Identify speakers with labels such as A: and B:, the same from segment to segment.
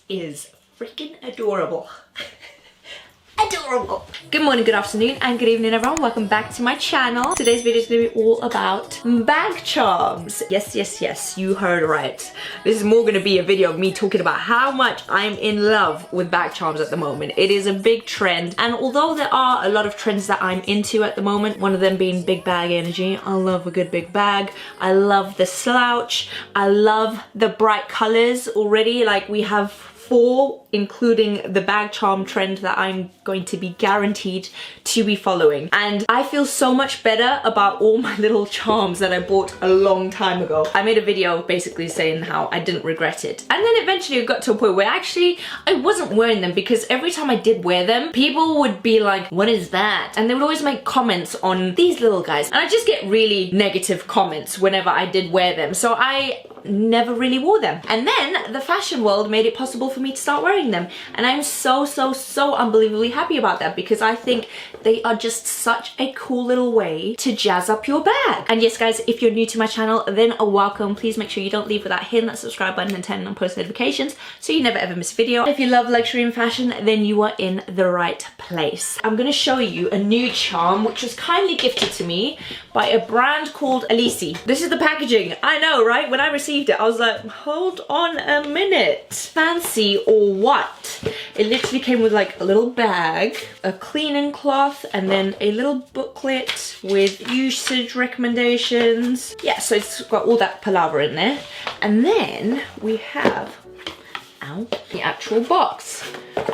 A: is freaking adorable. Adorable. Good morning, good afternoon, and good evening, everyone. Welcome back to my channel. Today's video is going to be all about bag charms. Yes, you heard right. This is more going to be a video of me talking about how much I'm in love with bag charms at the moment. It is a big trend, and although there are a lot of trends that I'm into at the moment, one of them being big bag energy. I love a good big bag. I love the slouch. I love the bright colors already. Like, we have 4, including the bag charm trend that I'm going to be guaranteed to be following. And I feel so much better about all my little charms that I bought a long time ago. I made a video basically saying how I didn't regret it. And then eventually it got to a point where actually I wasn't wearing them, because every time I did wear them, people would be like, what is that? And they would always make comments on these little guys. And I just get really negative comments whenever I did wear them. So I never really wore them. And then the fashion world made it possible for me to start wearing them, and I'm so unbelievably happy about that, because I think they are just such a cool little way to jazz up your bag. And yes guys, if you're new to my channel, then welcome. Please make sure you don't leave without hitting that subscribe button and turning on post notifications so you never ever miss a video. If you love luxury and fashion, then you are in the right place. I'm going to show you a new charm which was kindly gifted to me by a brand called Alissi. This is the packaging. I know, right? When I received it, I was like, hold on a minute. Fancy or what? It literally came with like a little bag, a cleaning cloth, and then a little booklet with usage recommendations. Yeah, so it's got all that palaver in there. And then we have the actual box,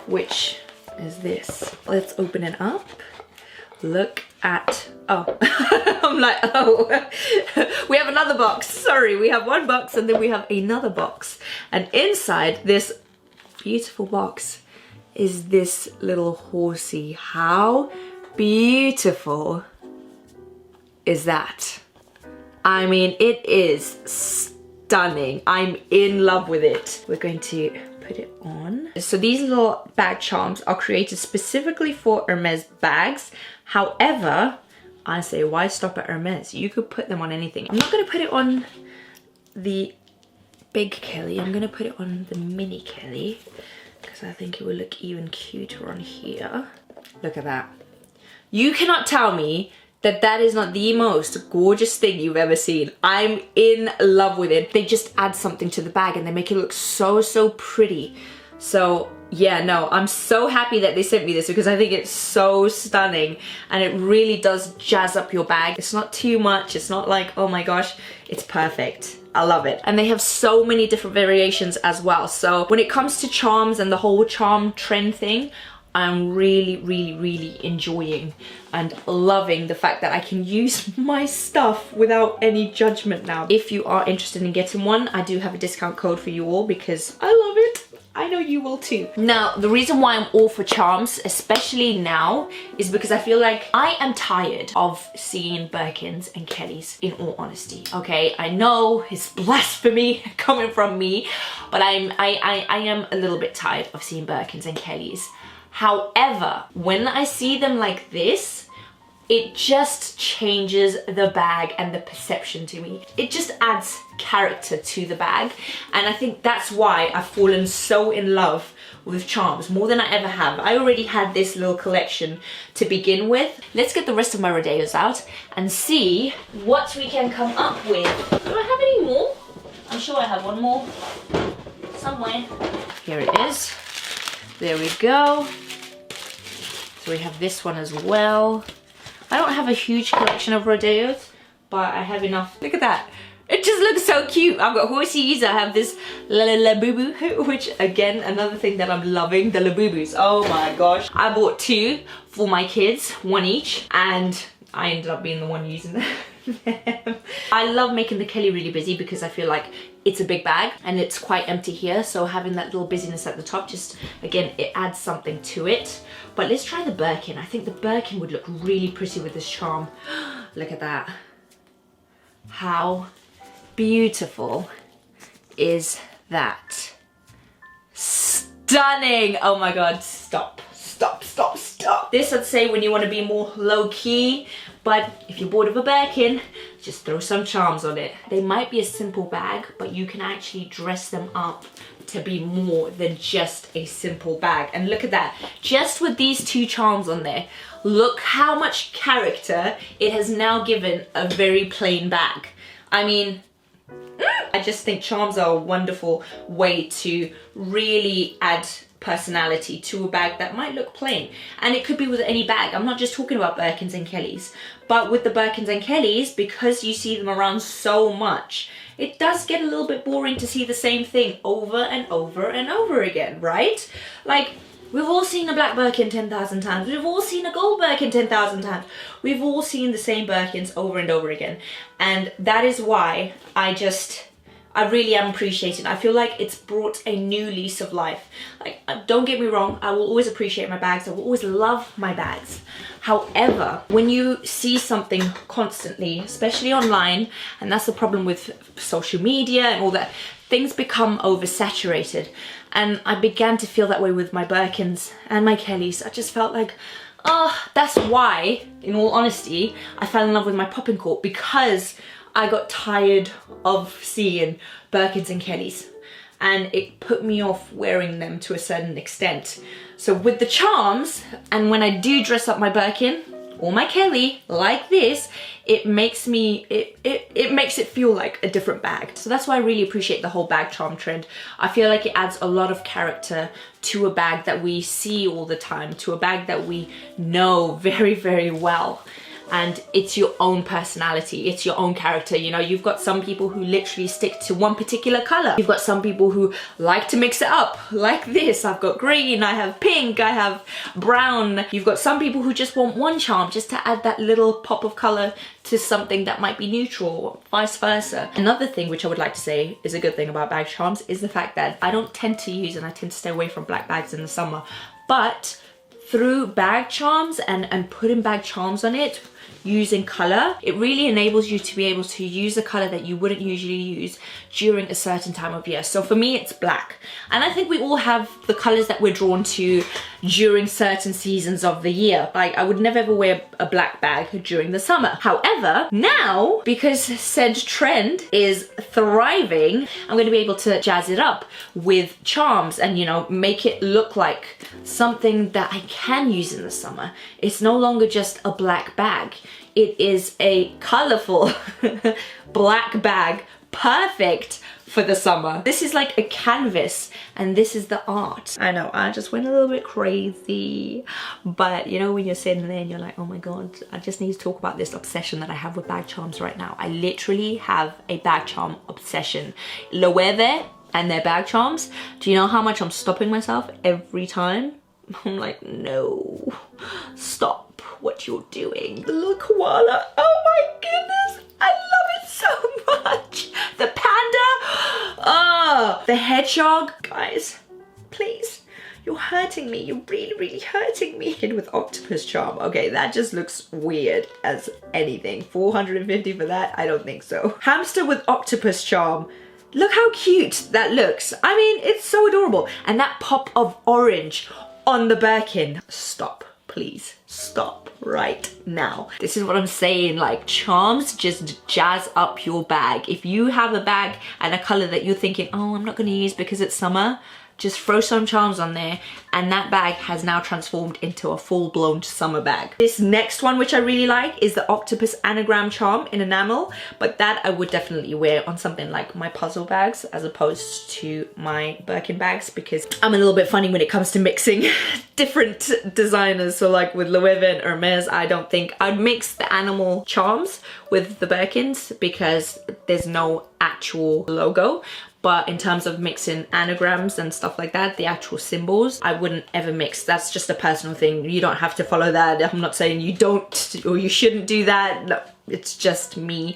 A: which is this. Let's open it up. Look at, oh, I'm like, oh, we have another box. Sorry, we have one box and then we have another box. And inside this beautiful box is this little horsey. How beautiful is that? I mean, it is stunning. I'm in love with it. We're going to put it on. So these little bag charms are created specifically for Hermes bags. However, I say, why stop at Hermes? You could put them on anything. I'm not going to put it on the big Kelly. I'm going to put it on the mini Kelly, because I think it will look even cuter on here. Look at that. You cannot tell me that that is not the most gorgeous thing you've ever seen. I'm in love with it. They just add something to the bag and they make it look so pretty. So yeah, no, I'm so happy that they sent me this, because I think it's so stunning and it really does jazz up your bag. It's not too much. It's not like, oh my gosh, it's perfect. I love it. And they have so many different variations as well. So when it comes to charms and the whole charm trend thing, I'm really enjoying and loving the fact that I can use my stuff without any judgment now. If you are interested in getting one, I do have a discount code for you all, because I love it. I know you will too. Now, the reason why I'm all for charms, especially now, is because I feel like I am tired of seeing Birkins and KELLYS, in all honesty. Okay, I know it's blasphemy coming from me, but I am a little bit tired of seeing Birkins and KELLYS. However, when I see them like this, it just changes the bag and the perception to me. It just adds character to the bag. And I think that's why I've fallen so in love with charms, more than I ever have. I already had this little collection to begin with. Let's get the rest of my Rodeos out and see what we can come up with. Do I have any more? I'm sure I have one more somewhere. Here it is. There we go. So we have this one as well. I don't have a huge collection of Rodeos, but I have enough. Look at that. It just looks so cute. I've got horsies, I have this Labubu, which again, another thing that I'm loving, the Labubus. Oh my gosh. I bought 2 for my kids, 1 each, and I ended up being the one using them. I love making the Kelly really busy, because I feel like it's a big bag and it's quite empty here, so having that little busyness at the top, just again, it adds something to it. But let's try the Birkin. I think the Birkin would look really pretty with this charm. Look at that. How beautiful is that? Stunning. Oh my god, stop. stop, stop, stop. This I'd say when you want to be more low-key, but if you're bored of a Birkin, just throw some charms on it. They might be a simple bag, but you can actually dress them up to be more than just a simple bag. And look at that, just with these two charms on there, look how much character it has now given a very plain bag. I mean, I just think charms are a wonderful way to really add personality to a bag that might look plain. And it could be with any bag. I'm not just talking about Birkins and Kellys, but with the Birkins and Kellys, because you see them around so much, it does get a little bit boring to see the same thing over and over and over again, right? Like, we've all seen a black Birkin 10,000 times. We've all seen a gold Birkin 10,000 times. We've all seen the same Birkins over and over again. And that is why I really am appreciating. I feel like it's brought a new lease of life. Like, don't get me wrong, I will always appreciate my bags. I will always love my bags. However, when you see something constantly, especially online, and that's the problem with social media and all that, things become oversaturated. And I began to feel that way with my Birkins and my Kellys. I just felt like, oh, that's why, in all honesty, I fell in love with my popping cork, because I got tired of seeing Birkins and Kellys, and it put me off wearing them to a certain extent. So with the charms, and when I do dress up my Birkin or my Kelly like this, it makes it feel like a different bag. So that's why I really appreciate the whole bag charm trend. I feel like it adds a lot of character to a bag that we see all the time, to a bag that we know very, very well. And it's your own personality, it's your own character. You know, you've got some people who literally stick to one particular color. You've got some people who like to mix it up, like this. I've got green, I have pink, I have brown. You've got some people who just want one charm, just to add that little pop of color to something that might be neutral, vice versa. Another thing which I would like to say is a good thing about bag charms is the fact that I don't tend to use, and I tend to stay away from black bags in the summer, but through bag charms and putting bag charms on it, using color, it really enables you to be able to use a color that you wouldn't usually use during a certain time of year. So for me, it's black. And I think we all have the colors that we're drawn to during certain seasons of the year. Like, I would never ever wear a black bag during the summer. However, now, because said trend is thriving, I'm going to be able to jazz it up with charms and, you know, make it look like something that I can use in the summer. It's no longer just a black bag. It is a colorful black bag, perfect for the summer. This is like a canvas, and this is the art. I know, I just went a little bit crazy, but you know, when you're sitting there and you're like, oh my god, I just need to talk about this obsession that I have with bag charms right now. I literally have a bag charm obsession. Loewe and their bag charms, do you know how much I'm stopping myself every time? I'm like, no, stop what you're doing. The little koala, oh my goodness, I love it so much. The panda, oh, the hedgehog. Guys, please, you're hurting me. You're really, really hurting me. Kid with octopus charm. Okay, that just looks weird as anything. 450 for that? I don't think so. Hamster with octopus charm. Look how cute that looks. I mean, it's so adorable. And that pop of orange on the Birkin. Stop, please, stop right now. This is what I'm saying, like, charms just jazz up your bag. If you have a bag and a color that you're thinking, oh, I'm not gonna use because it's summer, just throw some charms on there, and that bag has now transformed into a full-blown summer bag. This next one, which I really like, is the octopus anagram charm in enamel, but that I would definitely wear on something like my puzzle bags as opposed to my Birkin bags, because I'm a little bit funny when it comes to mixing different designers. So like with Loewe and Hermes, I don't think I'd mix the animal charms with the Birkins because there's no actual logo. But in terms of mixing anagrams and stuff like that, the actual symbols, I wouldn't ever mix. That's just a personal thing. You don't have to follow that. I'm not saying you don't or you shouldn't do that. No, it's just me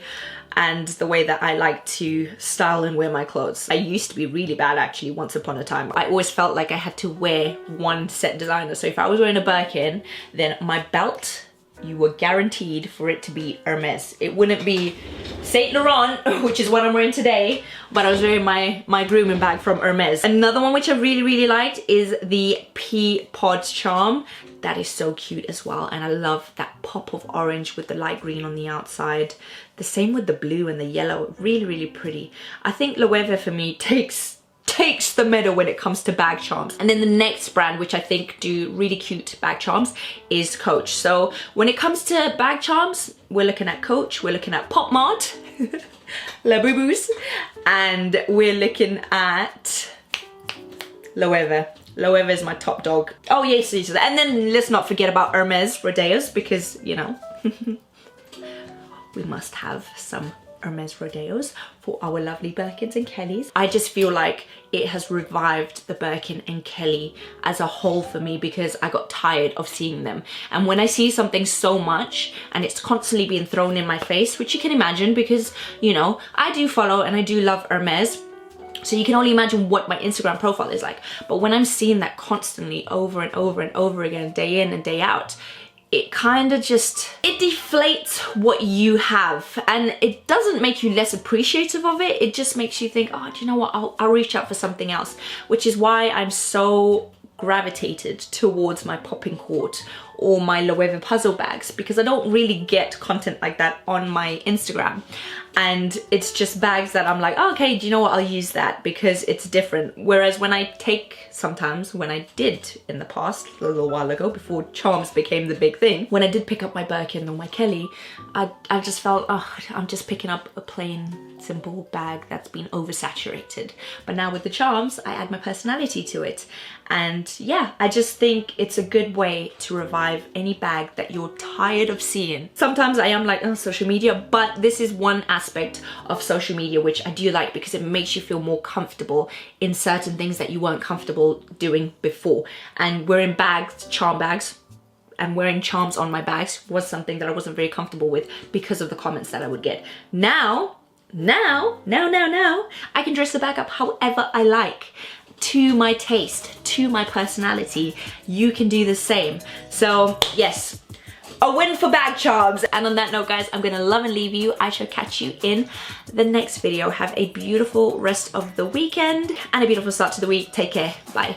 A: and the way that I like to style and wear my clothes. I used to be really bad actually once upon a time. I always felt like I had to wear one set designer. So if I was wearing a Birkin, then my belt you were guaranteed for it to be Hermes. It wouldn't be Saint Laurent, which is what I'm wearing today, but I was wearing my grooming bag from Hermes. Another one which I really liked is the pea pod charm. That is so cute as well, and I love that pop of orange with the light green on the outside. The same with the blue and the yellow, really pretty. I think Loewe for me takes the medal when it comes to bag charms. And then the next brand which I think do really cute bag charms is Coach. So when it comes to bag charms, we're looking at Coach, we're looking at Popmart, La Boo Boos, and we're looking at Loewe. Loewe is my top dog. Oh yes, and then let's not forget about Hermes Rodeos, because you know we must have some Hermes Rodeos for our lovely Birkins and Kellys. I just feel like it has revived the Birkin and Kelly as a whole for me, because I got tired of seeing them. And when I see something so much and it's constantly being thrown in my face, which you can imagine because, you know, I do follow and I do love Hermes, so you can only imagine what my Instagram profile is like. But when I'm seeing that constantly over and over again, day in and day out, it kind of just, it deflates what you have, and it doesn't make you less appreciative of it. It just makes you think, oh, do you know what, I'll reach out for something else, which is why I'm so gravitated towards my Popping Court or my Loewe puzzle bags, because I don't really get content like that on my Instagram. And it's just bags that I'm like, oh, okay, do you know what, I'll use that because it's different. Whereas when I take, sometimes when I did in the past, a little while ago, before charms became the big thing, when I did pick up my Birkin or my Kelly, I just felt, oh, I'm just picking up a plain, simple bag that's been oversaturated. But now with the charms, I add my personality to it. And yeah, I just think it's a good way to revive any bag that you're tired of seeing. Sometimes I am like, oh, social media, but this is one aspect of social media which I do like, because it makes you feel more comfortable in certain things that you weren't comfortable doing before. And wearing bags, charm bags, and wearing charms on my bags was something that I wasn't very comfortable with because of the comments that I would get. Now, I can dress the bag up however I like, to my taste, to my personality. You can do the same. So yes, a win for bag charms. And on that note, guys, I'm gonna love and leave you. I shall catch you in the next video. Have a beautiful rest of the weekend and a beautiful start to the week. Take care. Bye.